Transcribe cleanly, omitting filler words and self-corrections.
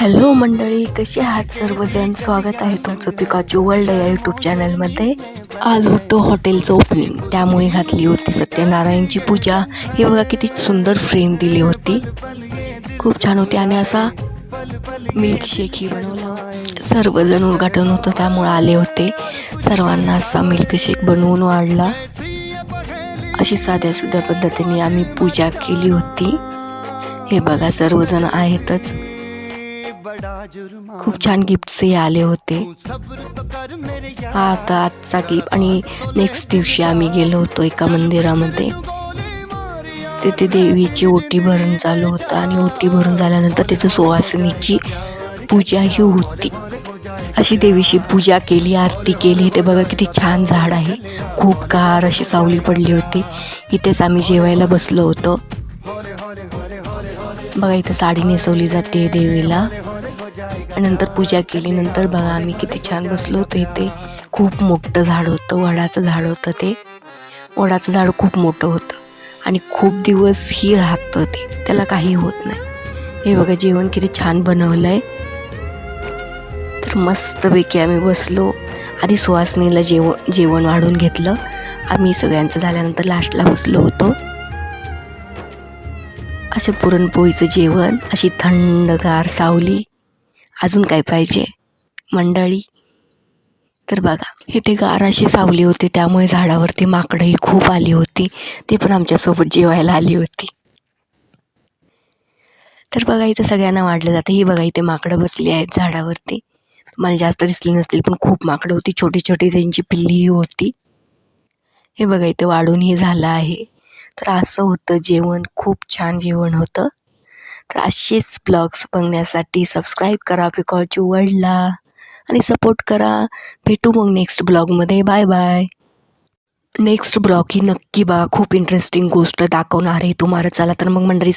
Hello मंडळी, कसे आहात सर्वजण. स्वागत आहे तुमचं पिकाचू वर्ल्ड या यूट्यूब चॅनलमध्ये. आज होतं हॉटेलचं ओपनिंग, त्यामुळे घातली होती सत्यनारायणची पूजा. हे बघा किती सुंदर फ्रेम दिली होती, खूप छान होती. आणि असा मिल्कशेकही बनवला. सर्वजण उद्घाटन होतं त्यामुळे आले होते. सर्वांना असा मिल्कशेक बनवून वाढला. अशी साध्या सुध्या पद्धतीने आम्ही पूजा केली होती. हे बघा सर्वजण आहेतच. खूप छान गिफ्ट्सही आले होते. हा आता आजचा क्लिप. आणि नेक्स्ट दिवशी आम्ही गेलो होतो एका मंदिरामध्ये. तिथे देवीची ओटी भरून चालू होतं आणि ओटी भरून झाल्यानंतर तिचं सुवासिनीची पूजा ही होती. अशी देवीची पूजा केली, आरती केली. ते बघा किती छान झाड आहे, खूप गार अशी सावली पडली होती. इथेच आम्ही जेवायला बसलो होतो. बघा इथं साडी नेसवली जाते देवीला. नंतर पूजा केली. नंतर बघा आम्ही किती छान बसलो होतो. इथे खूप मोठं झाड होतं, वडाचं झाड होतं. ते वडाचं झाड खूप मोठं होतं आणि खूप दिवसही राहतं ते, त्याला काही होत नाही. हे बघा जेवण किती छान बनवलंय. तर मस्तपैकी आम्ही बसलो. आधी सुहासनीला जेवण वाढून घेतलं. आम्ही सगळ्यांचं झाल्यानंतर लास्टला बसलो होतो. असे पुरणपोळीचं जेवण, अशी थंडगार सावली, अजून काय पाहिजे मंडळी. तर बघा इथे गार अशी सावली होती, त्यामुळे झाडावरती माकडंही खूप आली होती. ते पण आमच्यासोबत जेवायला आली होती. तर बघा इथं सगळ्यांना वाढलं जातं. ही बघा इथे माकडं बसली आहेत झाडावरती. मला जास्त दिसली नसतील पण खूप माकडं होती, छोटी छोटी त्यांची पिल्लीही होती. हे बघा इथे वाढूनही झालं आहे. तर असं होतं जेवण, खूप छान जेवण होतं. तर असेच ब्लॉग्स बघण्यासाठी सबस्क्राईब करा पिकाचू वर्ल्डला आणि सपोर्ट करा. भेटू मग नेक्स्ट ब्लॉगमध्ये. Bye bye. नेक्स्ट ब्लॉग ही नक्की बघा, खूप इंटरेस्टिंग गोष्ट दाखवणार आहे तुम्हाला. चला तर मग मंडळी